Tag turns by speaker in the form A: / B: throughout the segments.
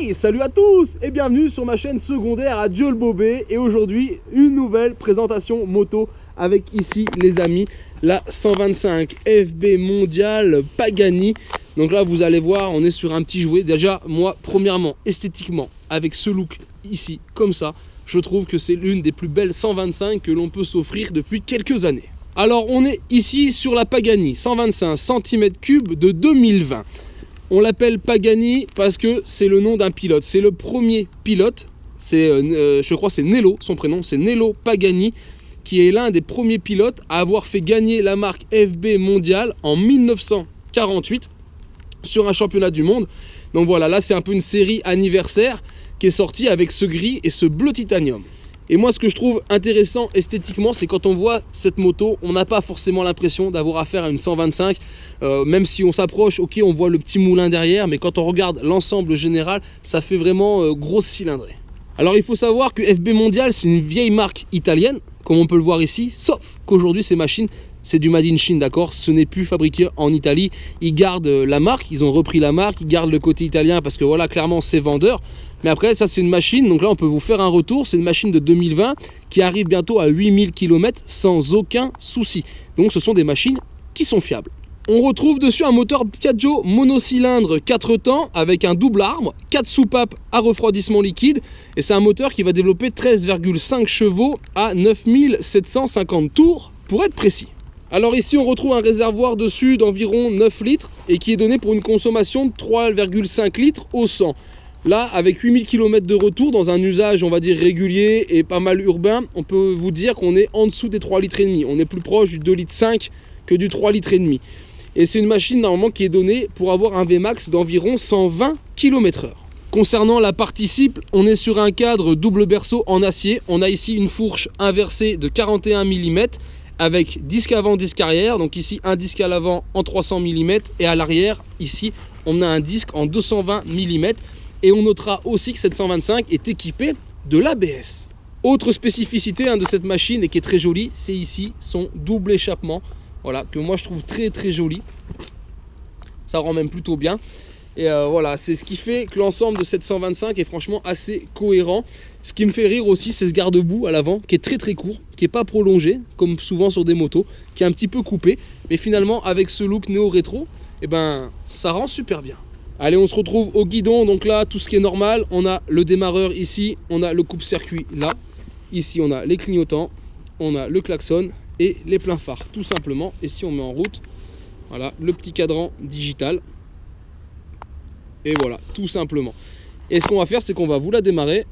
A: Hey, salut à tous et bienvenue sur ma chaîne secondaire à Dieu le Bobé. Et aujourd'hui, une nouvelle présentation moto avec ici les amis, la 125 FB Mondial Pagani. Donc là vous allez voir, on est sur un petit jouet. Déjà moi, premièrement, esthétiquement, avec ce look ici, comme ça, je trouve que c'est l'une des plus belles 125 que l'on peut s'offrir depuis quelques années. Alors on est ici sur la Pagani 125 cm3 de 2020. On l'appelle Pagani parce que c'est le nom d'un pilote. C'est le premier pilote. Je crois c'est Nello, son prénom. C'est Nello Pagani, qui est l'un des premiers pilotes à avoir fait gagner la marque FB mondiale en 1948 sur un championnat du monde. Donc voilà, là c'est un peu une série anniversaire qui est sortie avec ce gris et ce bleu titanium. Et moi, ce que je trouve intéressant esthétiquement, c'est quand on voit cette moto, on n'a pas forcément l'impression d'avoir affaire à une 125. Même si on s'approche, ok, on voit le petit moulin derrière, mais quand on regarde l'ensemble général, ça fait vraiment grosse cylindrée. Alors, il faut savoir que FB Mondial, c'est une vieille marque italienne, comme on peut le voir ici, sauf qu'aujourd'hui, ces machines, c'est du Made in Chine, d'accord? Ce n'est plus fabriqué en Italie. Ils gardent la marque, ils ont repris la marque, ils gardent le côté italien parce que voilà, clairement, c'est vendeur. Mais après, ça, c'est une machine, donc là, on peut vous faire un retour. C'est une machine de 2020 qui arrive bientôt à 8000 km sans aucun souci. Donc, ce sont des machines qui sont fiables. On retrouve dessus un moteur Piaggio monocylindre 4 temps avec un double arbre, 4 soupapes à refroidissement liquide. Et c'est un moteur qui va développer 13,5 chevaux à 9750 tours, pour être précis. Alors ici, on retrouve un réservoir dessus d'environ 9 litres et qui est donné pour une consommation de 3,5 litres au 100. Là, avec 8000 km de retour, dans un usage, on va dire, régulier et pas mal urbain, on peut vous dire qu'on est en dessous des 3,5 litres. On est plus proche du 2,5 litres que du 3,5 litres. Et c'est une machine, normalement, qui est donnée pour avoir un Vmax d'environ 120 km/h. Concernant la partie cible, on est sur un cadre double berceau en acier. On a ici une fourche inversée de 41 mm avec disque avant, disque arrière. Donc ici, un disque à l'avant en 300 mm et à l'arrière, ici, on a un disque en 220 mm. Et on notera aussi que cette 125 est équipée de l'ABS. Autre spécificité de cette machine et qui est très jolie, c'est ici son double échappement. Voilà, que moi je trouve très très joli. Ça rend même plutôt bien. Et voilà, c'est ce qui fait que l'ensemble de cette 125 est franchement assez cohérent. Ce qui me fait rire aussi, c'est ce garde-boue à l'avant qui est très très court, qui n'est pas prolongé, comme souvent sur des motos, qui est un petit peu coupé. Mais finalement, avec ce look néo-rétro, eh ben, ça rend super bien. Allez, on se retrouve au guidon. Donc là, tout ce qui est normal, on a le démarreur ici, on a le coupe-circuit là. Ici, on a les clignotants, on a le klaxon et les pleins phares, tout simplement. Et si on met en route, voilà, le petit cadran digital. Et voilà, tout simplement. Et ce qu'on va faire, c'est qu'on va vous la démarrer.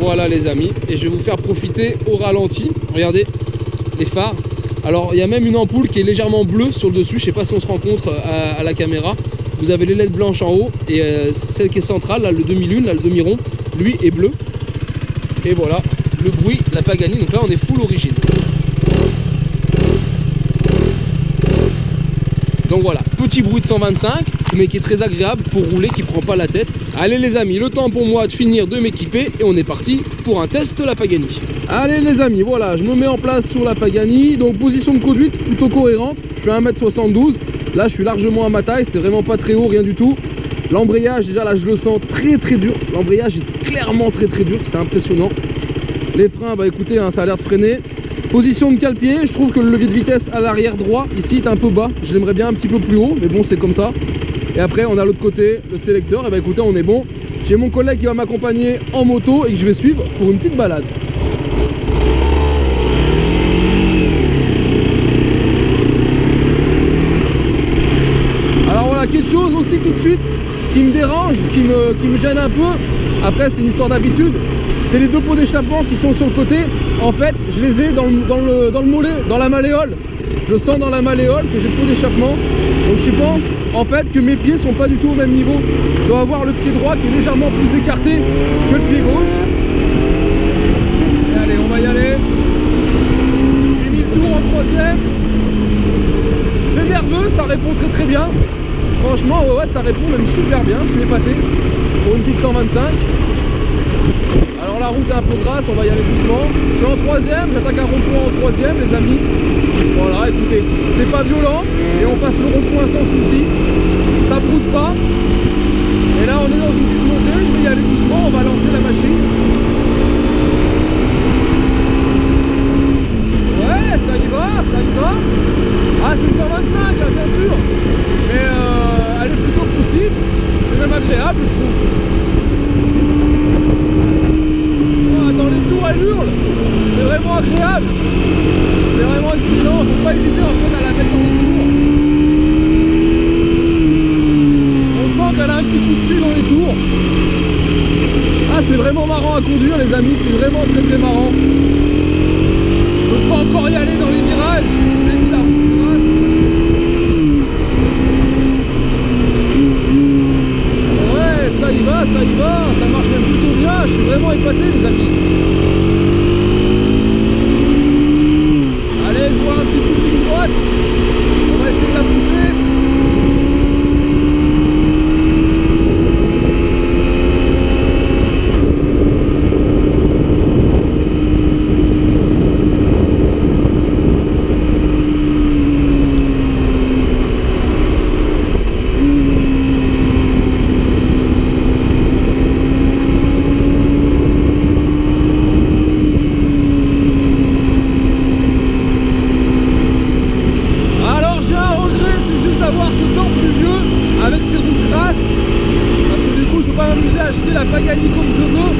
A: Voilà les amis. Et je vais vous faire profiter au ralenti. Regardez les phares. Alors il y a même une ampoule qui est légèrement bleue sur le dessus, je ne sais pas si on se rencontre à la caméra. Vous avez les LED blanches en haut et celle qui est centrale, là, le demi-lune, là, le demi-rond, lui est bleu. Et voilà, le bruit, la Pagani, donc là on est full origine. Donc voilà, petit bruit de 125, mais qui est très agréable pour rouler, qui ne prend pas la tête. Allez les amis, le temps pour moi de finir de m'équiper et on est parti pour un test de la Pagani. Allez les amis, voilà, je me mets en place sur la Pagani. Donc position de conduite plutôt cohérente. Je suis à 1m72. Là, je suis largement à ma taille. C'est vraiment pas très haut, rien du tout. L'embrayage, déjà là, je le sens très très dur. L'embrayage est clairement très très dur. C'est impressionnant. Les freins, bah écoutez, ça a l'air de freiner. Position de cale-pied, je trouve que le levier de vitesse à l'arrière droit, ici, est un peu bas. Je l'aimerais bien un petit peu plus haut, mais bon, c'est comme ça. Et après, on a l'autre côté, le sélecteur. Et bah écoutez, on est bon. J'ai mon collègue qui va m'accompagner en moto et que je vais suivre pour une petite balade. Alors voilà, quelque chose aussi tout de suite qui me dérange, qui me gêne un peu. Après, c'est une histoire d'habitude. C'est les deux pots d'échappement qui sont sur le côté. En fait, je les ai dans le mollet, dans la malléole. Je sens dans la malléole que j'ai le pot d'échappement. Donc je pense en fait que mes pieds sont pas du tout au même niveau. Je dois avoir le pied droit qui est légèrement plus écarté que le pied gauche. Et allez, on va y aller. J'ai mis le tour en troisième. C'est nerveux, ça répond très très bien. Franchement, ouais, ça répond même super bien. Je suis épaté pour une petite 125. Alors la route est un peu grasse, on va y aller doucement. Je suis en troisième, j'attaque un rond-point en troisième les amis. Voilà, écoutez, c'est pas violent et on passe le rond-point sans souci. Ça broute pas. Et là on est dans une petite montée, je vais y aller doucement, on va lancer la machine. Ouais, ça y va, ça y va. Ah, c'est une 125, hein, bien sûr. Mais elle est plutôt possible. C'est même agréable, je trouve. Ah, dans les tours, elle hurle. C'est vraiment agréable. C'est vraiment excellent. Faut pas hésiter en fait à la mettre dans les tours. On sent qu'elle a un petit coup de cul dans les tours. Ah, c'est vraiment marrant à conduire, les amis. C'est vraiment très très marrant. J'ose pas encore y aller dans les virages. J'ai mis la route grasse. Ouais, ça y va, ça y va. Ça marche même plutôt bien. Je suis vraiment épaté, les amis. Allez, je vois un petit coup de ligne droite. On va essayer de la pousser. Avoir ce temps pluvieux avec ces roues grasses, parce que du coup je peux pas m'amuser à acheter la Pagani comme je veux.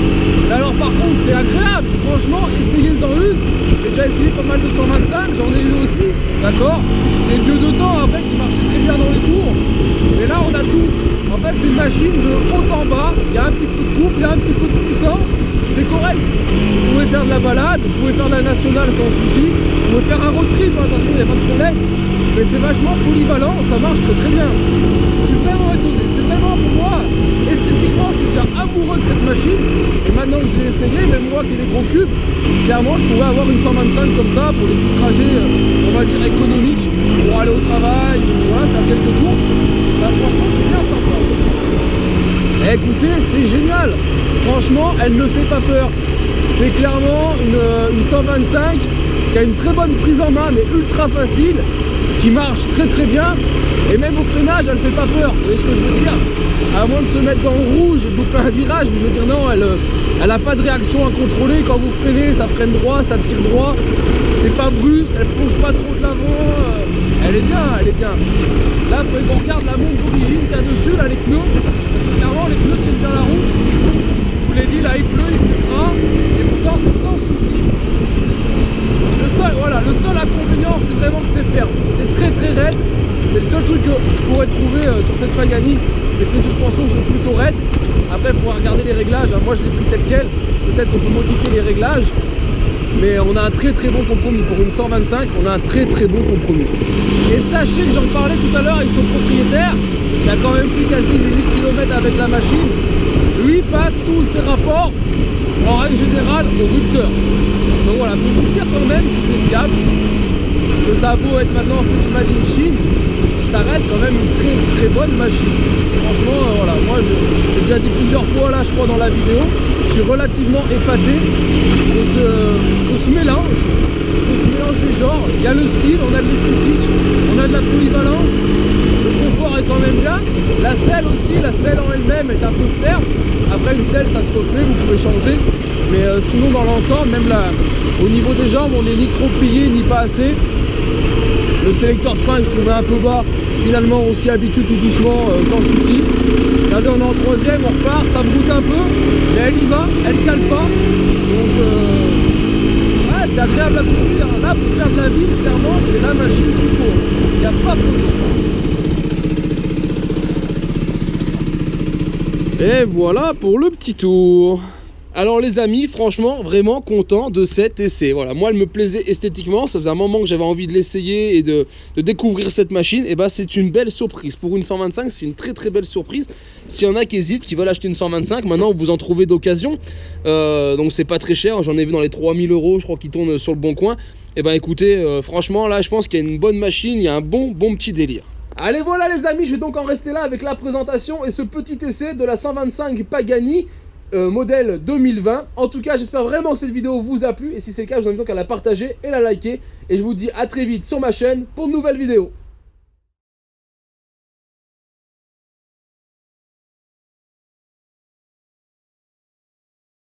A: Mais alors par contre c'est agréable, franchement essayez-en une. J'ai déjà essayé pas mal de 125, j'en ai eu aussi, d'accord. Et vieux de temps après qui marchait très bien dans les tours. Mais là on a tout. En fait c'est une machine de haut en bas, il y a un petit peu de couple, il y a un petit peu de puissance, c'est correct. Vous pouvez faire de la balade, vous pouvez faire de la nationale sans souci, vous pouvez faire un road trip, attention il n'y a pas de problème. Mais c'est vachement polyvalent, ça marche très très bien. Je suis vraiment étonné, c'est vraiment pour moi, esthétiquement, j'étais déjà amoureux de cette machine. Et maintenant que je l'ai essayé, même moi qui ai des gros cubes, clairement je pourrais avoir une 125 comme ça pour des petits trajets, on va dire économiques, pour aller au travail, ou voilà, faire quelques courses. Bah, franchement c'est bien sympa. Et écoutez, c'est génial. Franchement, elle ne fait pas peur. C'est clairement une 125 qui a une très bonne prise en main, mais ultra facile, qui marche très très bien, et même au freinage elle fait pas peur, vous voyez ce que je veux dire, à moins de se mettre dans le rouge et de louper un virage. Mais je veux dire non, elle a pas de réaction incontrôlée. Quand vous freinez, ça freine droit, ça tire droit, c'est pas brusque, elle plonge pas trop de l'avant, elle est bien, elle est bien. Là il faudrait qu'on regarde la montre d'origine qu'il y a dessus, là, les pneus, parce que clairement les pneus tiennent bien la route. Je vous l'ai dit, là il pleut, il fait gras, et pourtant c'est sans souci. Voilà, le seul inconvénient c'est vraiment que c'est ferme, c'est très très raide. C'est le seul truc que je pourrais trouver sur cette Pagani, c'est que les suspensions sont plutôt raides. Après il faudra regarder les réglages, hein. Moi je l'ai pris tel quel, peut-être qu'on peut modifier les réglages, mais on a un très très bon compromis. Pour une 125 on a un très très bon compromis. Et sachez que j'en parlais tout à l'heure avec son propriétaire, qui a quand même fait quasi 8 km avec la machine. Lui passe tous ses rapports en règle générale au rupteur. Donc voilà, pour vous dire quand même que c'est fiable, que ça a beau être maintenant fait du Made in Chine, ça reste quand même une très très bonne machine. Franchement, voilà, moi j'ai déjà dit plusieurs fois là, je crois dans la vidéo, je suis relativement épaté de ce mélange des genres. Il y a le style, on a de l'esthétique, on a de la polyvalence, le confort est quand même bien. La selle aussi, la selle en elle-même est un peu ferme. Après une selle ça se refait, vous pouvez changer. Mais sinon dans l'ensemble, même là, au niveau des jambes, on n'est ni trop plié ni pas assez. Le sélecteur de frein que je trouvais un peu bas, finalement on s'y habitue tout doucement, sans souci. Regardez, on est en troisième, on repart, ça broute un peu, mais elle y va, elle cale pas. Donc ouais, c'est agréable à conduire. Là pour faire de la ville, clairement c'est la machine qu'il faut. Il n'y a pas photo. Et voilà pour le petit tour. Alors les amis, franchement, vraiment content de cet essai. Voilà, moi elle me plaisait esthétiquement, ça faisait un moment que j'avais envie de l'essayer et de découvrir cette machine. Et bah c'est une belle surprise. Pour une 125, c'est une très très belle surprise. S'il y en a qui hésitent, qui veulent acheter une 125, maintenant vous en trouvez d'occasion. Donc c'est pas très cher, j'en ai vu dans les 3000 €, je crois, qui tournent sur le bon coin. Et bah écoutez, franchement là je pense qu'il y a une bonne machine, il y a un bon petit délire. Allez voilà les amis, je vais donc en rester là avec la présentation et ce petit essai de la 125 Pagani. Modèle 2020. En tout cas j'espère vraiment que cette vidéo vous a plu, et si c'est le cas je vous invite donc à la partager et la liker, et je vous dis à très vite sur ma chaîne pour de nouvelles vidéos.